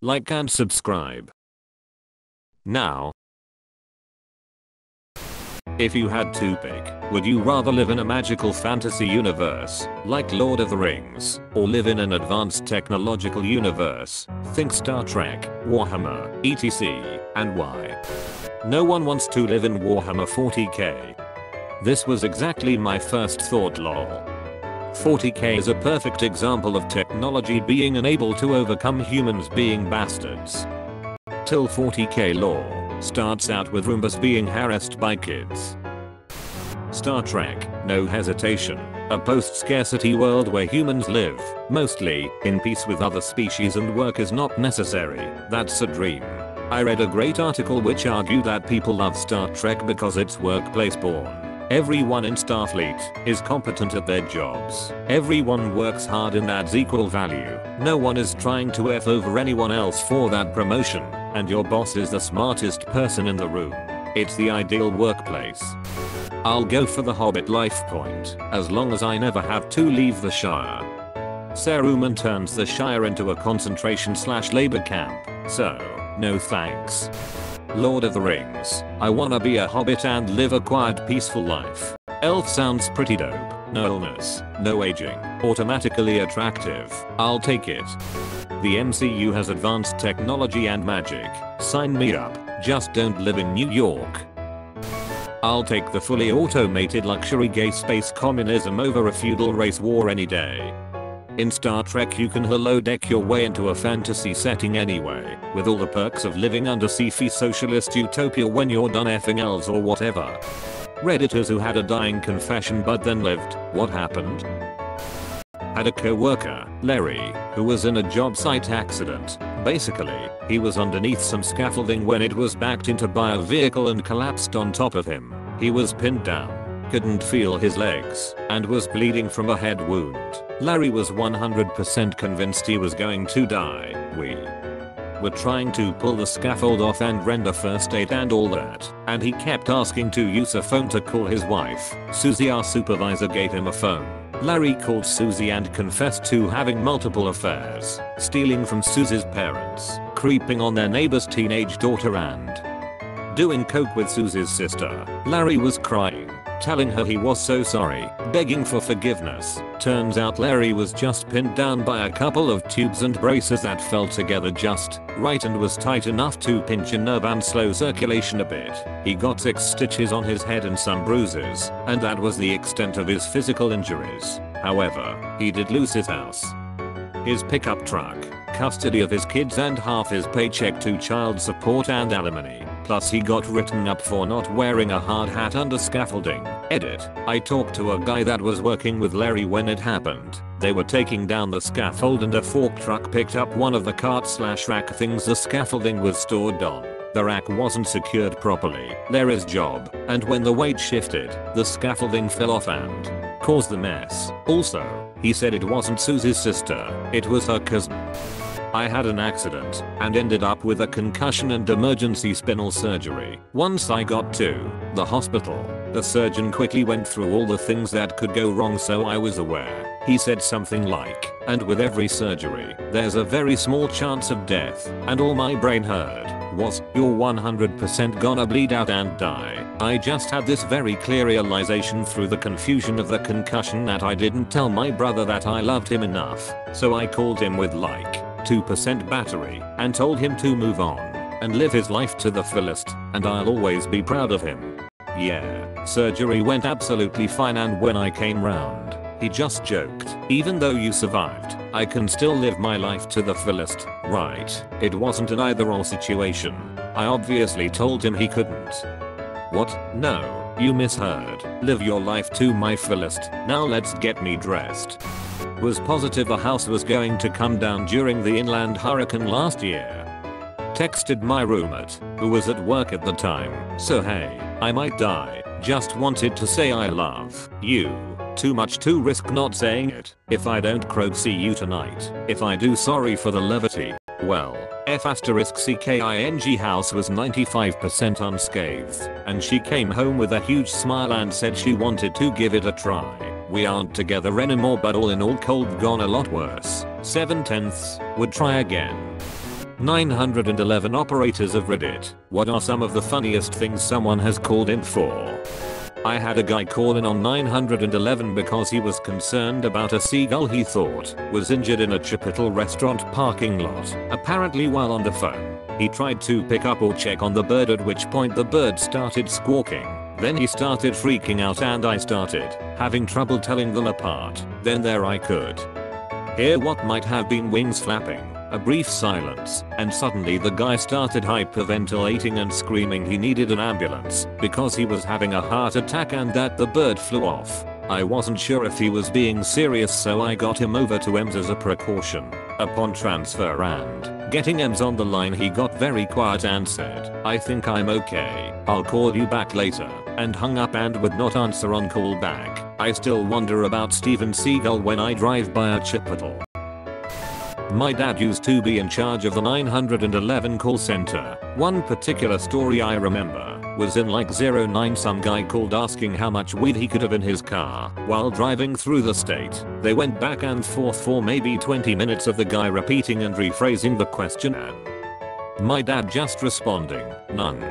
like and subscribe. Now, if you had to pick, would you rather live in a magical fantasy universe, like Lord of the Rings, or live in an advanced technological universe, think Star Trek, Warhammer, etc., and why? No one wants to live in Warhammer 40k. This was exactly my first thought, lol. 40k is a perfect example of technology being unable to overcome humans being bastards. Till 40k lore starts out with Roombas being harassed by kids. Star Trek, no hesitation, a post-scarcity world where humans live, mostly, in peace with other species and work is not necessary. That's a dream. I read a great article which argued that people love Star Trek because it's workplace born. Everyone in Starfleet is competent at their jobs. Everyone works hard and adds equal value. No one is trying to F over anyone else for that promotion, and your boss is the smartest person in the room. It's the ideal workplace. I'll go for the Hobbit life point, as long as I never have to leave the Shire. Saruman turns the Shire into a concentration/labor camp, so, no thanks. Lord of the Rings, I wanna be a hobbit and live a quiet peaceful life. Elf sounds pretty dope. No illness, no aging, automatically attractive. I'll take it. The MCU has advanced technology and magic. Sign me up, just don't live in New York. I'll take the fully automated luxury gay space communism over a feudal race war any day. In Star Trek you can holodeck your way into a fantasy setting anyway, with all the perks of living under sci-fi socialist utopia when you're done effing elves or whatever. Redditors who had a dying confession but then lived, what happened? Had a co-worker, Larry, who was in a job site accident. Basically, he was underneath some scaffolding when it was backed into by a vehicle and collapsed on top of him. He was pinned down, couldn't feel his legs, and was bleeding from a head wound. Larry was 100% convinced he was going to die. We were trying to pull the scaffold off and render first aid and all that, and he kept asking to use a phone to call his wife. Susie, our supervisor, gave him a phone. Larry called Susie and confessed to having multiple affairs, stealing from Susie's parents, creeping on their neighbor's teenage daughter and doing coke with Susie's sister. Larry was crying, telling her he was so sorry, begging for forgiveness. Turns out Larry was just pinned down by a couple of tubes and braces that fell together just right and was tight enough to pinch a nerve and slow circulation a bit. He got 6 stitches on his head and some bruises, and that was the extent of his physical injuries. However, he did lose his house, his pickup truck, custody of his kids and half his paycheck to child support and alimony. Plus he got written up for not wearing a hard hat under scaffolding. Edit. I talked to a guy that was working with Larry when it happened. They were taking down the scaffold and a fork truck picked up one of the cart/rack things the scaffolding was stored on. The rack wasn't secured properly, Larry's job, and when the weight shifted, the scaffolding fell off and caused the mess. Also, he said it wasn't Susie's sister, it was her cousin. I had an accident and ended up with a concussion and emergency spinal surgery. Once I got to the hospital, the surgeon quickly went through all the things that could go wrong so I was aware. He said something like, and with every surgery, there's a very small chance of death, and all my brain heard was, you're 100% gonna bleed out and die. I just had this very clear realization through the confusion of the concussion that I didn't tell my brother that I loved him enough, so I called him with like 2% battery and told him to move on and live his life to the fullest, and I'll always be proud of him. Yeah, surgery went absolutely fine, and when I came round, he just joked, even though you survived, I can still live my life to the fullest, right? It wasn't an either or situation. I obviously told him he couldn't. What? No, you misheard. Live your life to my fullest. Now let's get me dressed. Was positive a house was going to come down during the inland hurricane last year. Texted my roommate, who was at work at the time, so hey, I might die. Just wanted to say I love you. Too much to risk not saying it. If I don't croak, see you tonight. If I do, sorry for the levity. Well, F***king house was 95% unscathed, and she came home with a huge smile and said she wanted to give it a try. We aren't together anymore, but all in all, cold gone a lot worse. 7/10 would try again. 911 operators of Reddit. What are some of the funniest things someone has called in for? I had a guy call in on 911 because he was concerned about a seagull he thought was injured in a Chipotle restaurant parking lot. Apparently while on the phone, he tried to pick up or check on the bird, at which point the bird started squawking. Then he started freaking out and I started having trouble telling them apart. Then there I could hear what might have been wings flapping. A brief silence, and suddenly the guy started hyperventilating and screaming he needed an ambulance because he was having a heart attack and that the bird flew off. I wasn't sure if he was being serious, so I got him over to EMS as a precaution. Upon transfer and getting EMS on the line, he got very quiet and said, "I think I'm okay, I'll call you back later," and hung up and would not answer on call back. I still wonder about Steven Seagal when I drive by a Chipotle. My dad used to be in charge of the 911 call center. One particular story I remember was in like 09, some guy called asking how much weed he could have in his car while driving through the state. They went back and forth for maybe 20 minutes of the guy repeating and rephrasing the question and my dad just responding, "None."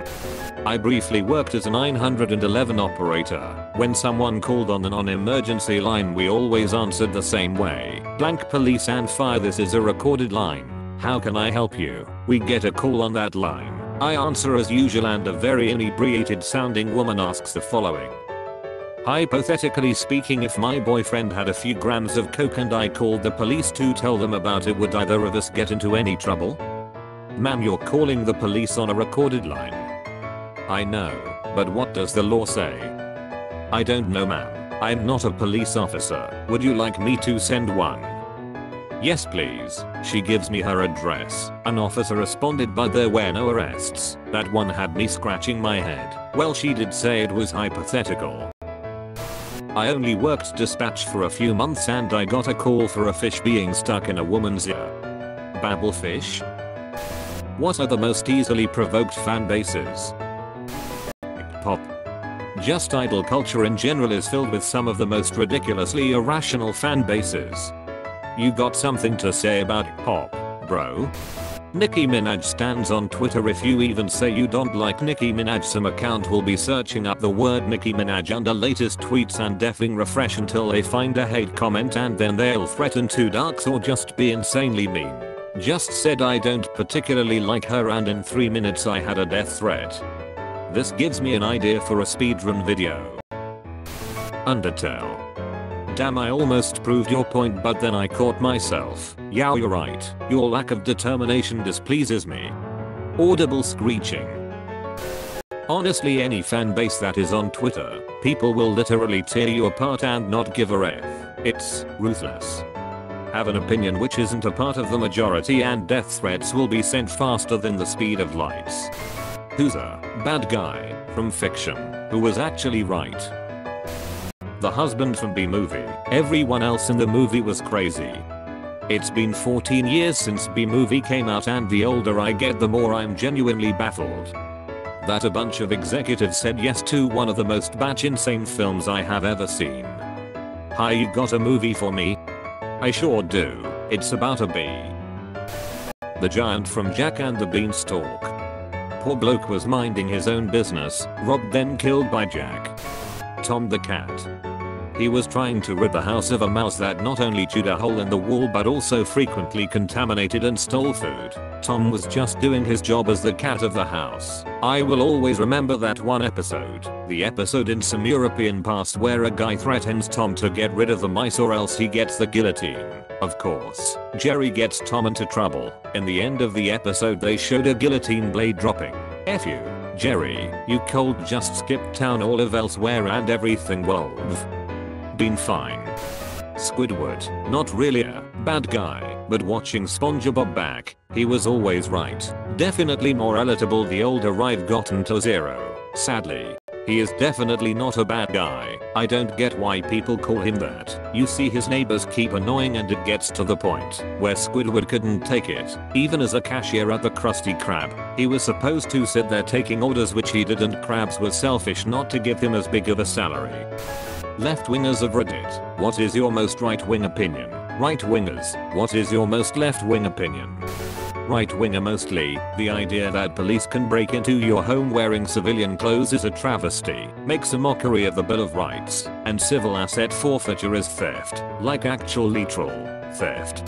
I briefly worked as a 911 operator. When someone called on the non-emergency line, we always answered the same way. "Blank police and fire, this is a recorded line. How can I help you?" We get a call on that line. I answer as usual and a very inebriated sounding woman asks the following. "Hypothetically speaking, if my boyfriend had a few grams of coke and I called the police to tell them about it, would either of us get into any trouble?" "Ma'am, you're calling the police on a recorded line." "I know, but what does the law say?" "I don't know, ma'am. I'm not a police officer. Would you like me to send one?" "Yes, please." She gives me her address. An officer responded, "but there were no arrests." That one had me scratching my head. Well, she did say it was hypothetical. I only worked dispatch for a few months and I got a call for a fish being stuck in a woman's ear. Babblefish? What are the most easily provoked fan bases? Pop. Just idol culture in general is filled with some of the most ridiculously irrational fan bases. You got something to say about pop, bro? Nicki Minaj stands on Twitter. If you even say you don't like Nicki Minaj, some account will be searching up the word Nicki Minaj under latest tweets and defing refresh until they find a hate comment, and then they'll threaten to dox or just be insanely mean. Just said I don't particularly like her and in 3 minutes I had a death threat. This gives me an idea for a speedrun video. Undertale. Damn, I almost proved your point, but then I caught myself. Yeah, you're right. Your lack of determination displeases me. Audible screeching. Honestly, any fan base that is on Twitter, people will literally tear you apart and not give a F. It's ruthless. Have an opinion which isn't a part of the majority and death threats will be sent faster than the speed of lights. Who's a bad guy from fiction who was actually right? The husband from B movie. Everyone else in the movie was crazy. It's been 14 years since B movie came out, and the older I get, the more I'm genuinely baffled that a bunch of executives said yes to one of the most batch insane films I have ever seen. Hi, you got a movie for me? I sure do. It's about a bee. The giant from Jack and the Beanstalk. Poor bloke was minding his own business, robbed then killed by Jack. Tom the cat. He was trying to rid the house of a mouse that not only chewed a hole in the wall but also frequently contaminated and stole food. Tom was just doing his job as the cat of the house. I will always remember that one episode. The episode in some European past where a guy threatens Tom to get rid of the mice or else he gets the guillotine. Of course, Jerry gets Tom into trouble. In the end of the episode they showed a guillotine blade dropping. F you, Jerry, you cold, just skip town all of elsewhere and everything will been fine. Squidward, not really a bad guy, but watching SpongeBob back, he was always right. Definitely more relatable the older I've gotten to Zero. Sadly, he is definitely not a bad guy. I don't get why people call him that. You see, his neighbors keep annoying and it gets to the point where Squidward couldn't take it. Even as a cashier at the Krusty Krab, he was supposed to sit there taking orders, which he didn't. Krabs was selfish not to give him as big of a salary. Left-wingers of Reddit, what is your most right-wing opinion? Right-wingers, what is your most left-wing opinion? Right winger mostly, the idea that police can break into your home wearing civilian clothes is a travesty, makes a mockery of the Bill of Rights, and civil asset forfeiture is theft, like actual literal theft.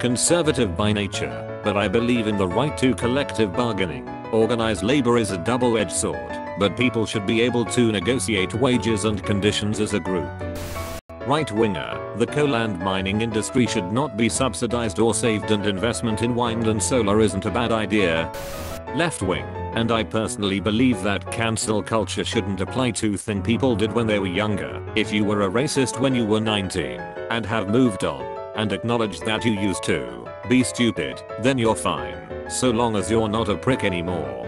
Conservative by nature, but I believe in the right to collective bargaining. Organized labor is a double-edged sword, but people should be able to negotiate wages and conditions as a group. Right winger, the coal and mining industry should not be subsidized or saved, and investment in wind and solar isn't a bad idea. Left wing, and I personally believe that cancel culture shouldn't apply to things people did when they were younger. If you were a racist when you were 19 and have moved on and acknowledged that you used to be stupid, then you're fine, so long as you're not a prick anymore.